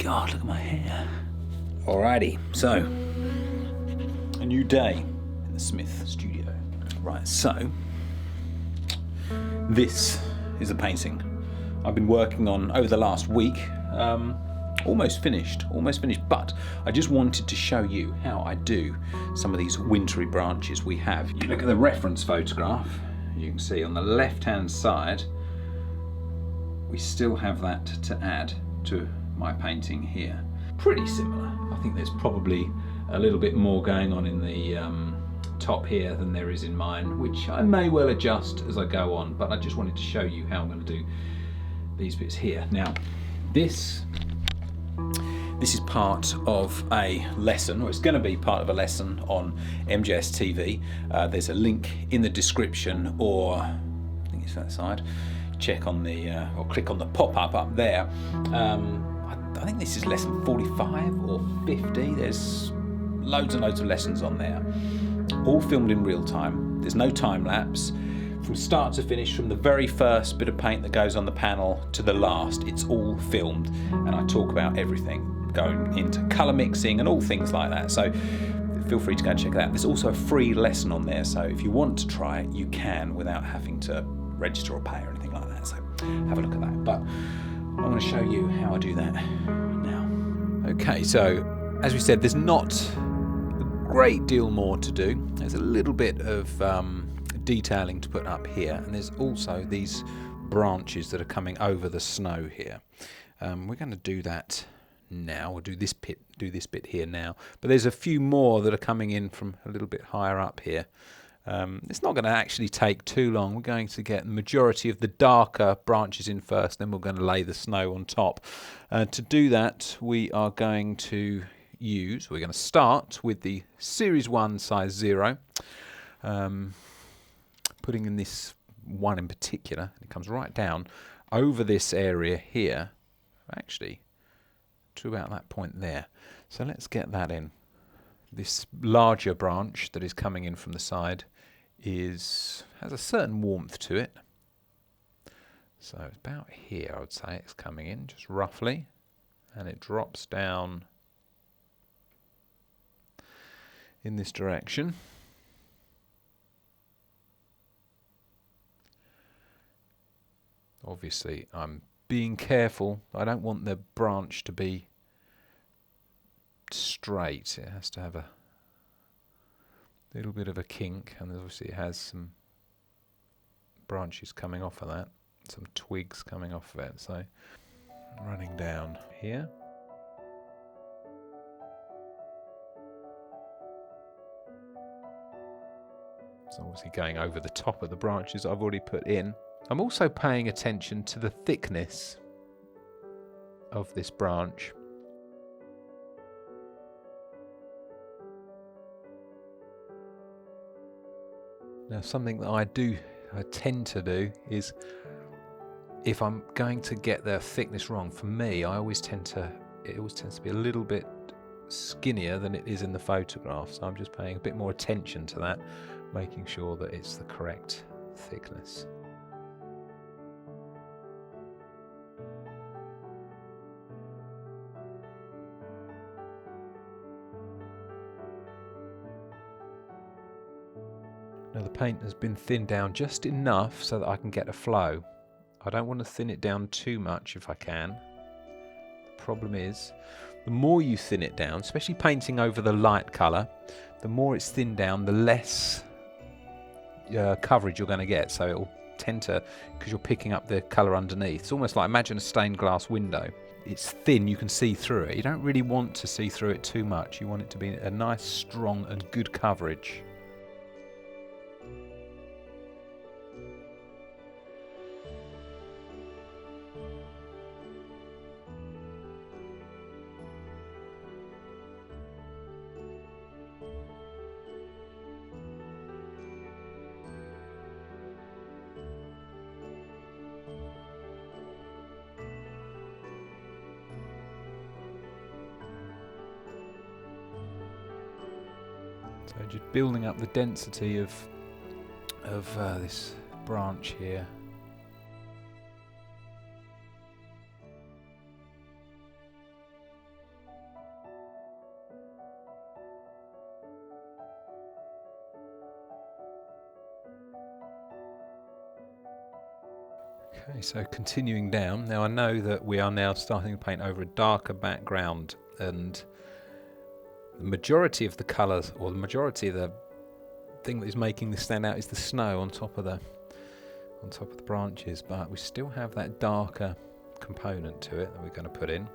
God, look at my hair. Alrighty, so a new day in the Smith studio. Right, so this is a painting I've been working on over the last week. Almost finished, but I just wanted to show you how I do some of these wintry branches we have. You look at the reference photograph, you can see on the left-hand side, we still have that to add to my painting here. Pretty similar. I think there's probably a little bit more going on in the top here than there is in mine, which I may well adjust as I go on, but I just wanted to show you how I'm going to do these bits here. Now, this is part of a lesson, or it's going to be part of a lesson on MJS TV. There's a link in the description, or I think it's that side. Check on the, or click on the pop-up up there. I think this is lesson 45 or 50. There's loads and loads of lessons on there, all filmed in real time. There's no time lapse. From start to finish, from the very first bit of paint that goes on the panel to the last, it's all filmed, and I talk about everything, going into colour mixing and all things like that. So feel free to go and check it out. There's also a free lesson on there, so if you want to try it, you can without having to register or pay or anything like that. So have a look at that. But I'm going to show you how I do that now. Okay, so as we said, there's not a great deal more to do. There's a little bit of detailing to put up here, and there's also these branches that are coming over the snow here. We're going to do that now. We'll do this bit here now, but there's a few more that are coming in from a little bit higher up here. It's not going to actually take too long. We're going to get the majority of the darker branches in first, then we're going to lay the snow on top. To do that, we're going to start with the Series 1 size 0. Putting in this one in particular, it comes right down over this area here, actually to about that point there. So let's get that in. This larger branch that is coming in from the side has a certain warmth to it. So it's about here, I would say it's coming in, just roughly, and it drops down in this direction. Obviously, I'm being careful. I don't want the branch to be straight. It has to have a little bit of a kink, and obviously it has some branches coming off of that, some twigs coming off of it. So running down here. It's obviously going over the top of the branches I've already put in. I'm also paying attention to the thickness of this branch. Now, something that I tend to do is, if I'm going to get the thickness wrong, for me, it always tends to be a little bit skinnier than it is in the photograph. So I'm just paying a bit more attention to that, making sure that it's the correct thickness. Now the paint has been thinned down just enough so that I can get a flow. I don't want to thin it down too much if I can. The problem is, the more you thin it down, especially painting over the light colour, the more it's thinned down, the less coverage you're going to get. So it'll tend to, because you're picking up the colour underneath. It's almost like, imagine a stained glass window. It's thin, you can see through it. You don't really want to see through it too much. You want it to be a nice, strong and good coverage. So just building up the density of this branch here. Okay, so continuing down. Now I know that we are now starting to paint over a darker background, and the majority of the colours, or the majority of the thing that is making this stand out, is the snow on top of the branches, but we still have that darker component to it that we're going to put in.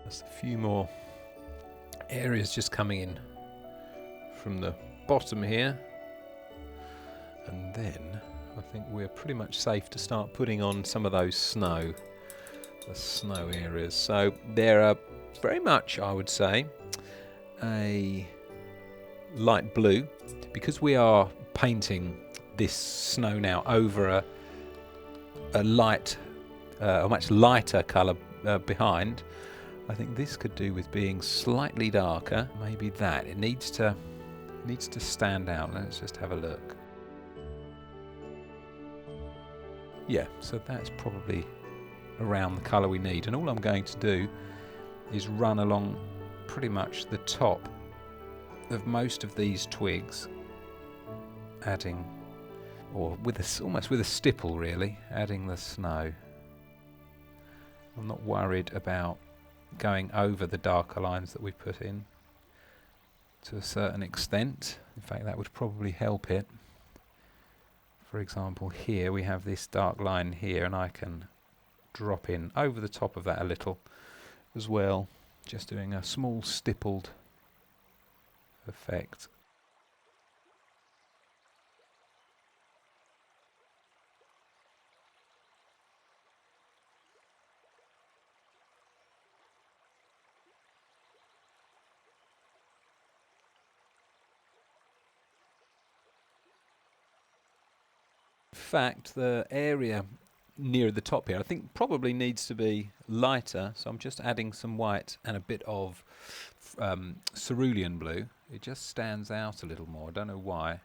There's a few more areas just coming in from the bottom here, and then I think we're pretty much safe to start putting on some of those snow areas. So there are very much, I would say, a light blue, because we are painting this snow now over a much lighter colour behind. I think this could do with being slightly darker. Maybe that. It needs to stand out. Let's just have a look. Yeah, so that's probably around the colour we need. And all I'm going to do is run along pretty much the top of most of these twigs, adding, or almost with a stipple really, adding the snow. I'm not worried about going over the darker lines that we put in to a certain extent. In fact, that would probably help it. For example, here we have this dark line here, and I can drop in over the top of that a little as well, just doing a small stippled effect. In fact, the area near the top here I think probably needs to be lighter, so I'm just adding some white and a bit of cerulean blue. It just stands out a little more. I don't know why.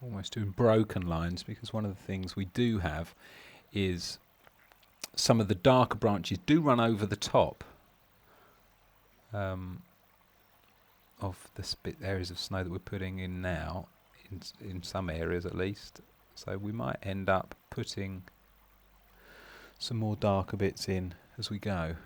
Almost doing broken lines, because one of the things we do have is some of the darker branches do run over the top of the areas of snow that we're putting in now, in some areas at least. So we might end up putting some more darker bits in as we go.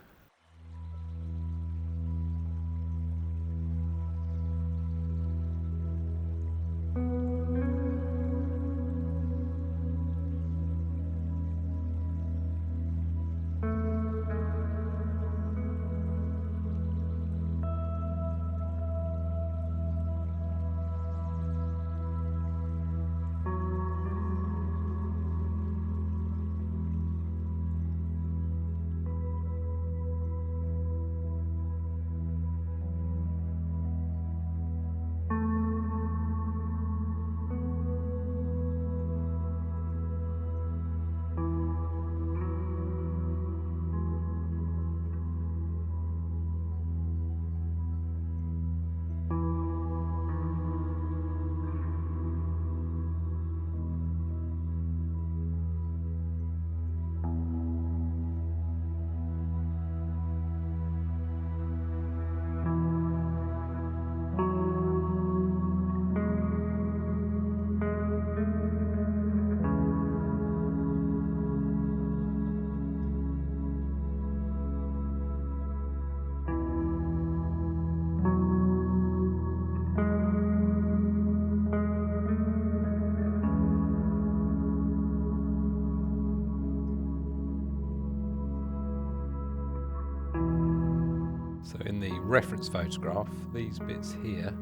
So in the reference photograph, these bits here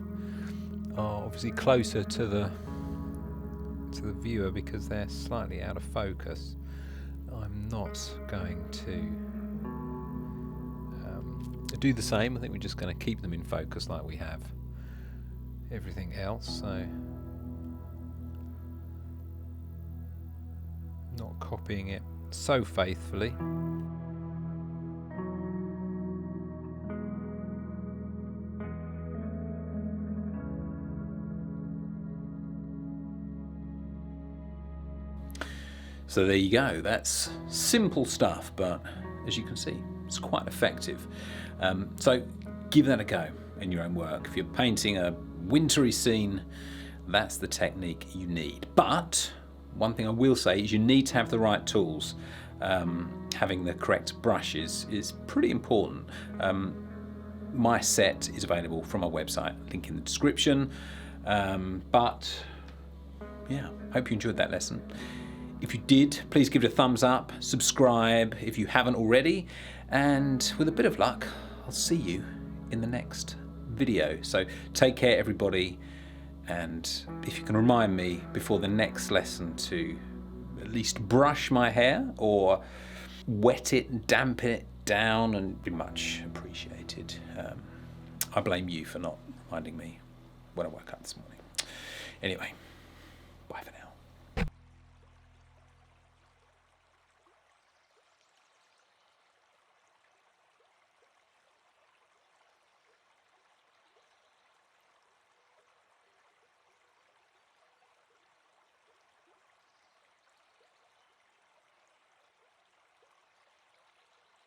are obviously closer to to the viewer because they're slightly out of focus. I'm not going to do the same. I think we're just going to keep them in focus like we have everything else, so not copying it so faithfully. So there you go. That's simple stuff, but as you can see, it's quite effective. So give that a go in your own work. If you're painting a wintry scene, that's the technique you need. But one thing I will say is you need to have the right tools. Having the correct brushes is pretty important. My set is available from my website, link in the description. But yeah, hope you enjoyed that lesson. If you did, please give it a thumbs up, subscribe if you haven't already, and with a bit of luck, I'll see you in the next video. So take care, everybody, and if you can remind me before the next lesson to at least brush my hair or wet it and dampen it down, and be much appreciated. I blame you for not reminding me when I woke up this morning. Anyway, bye for now.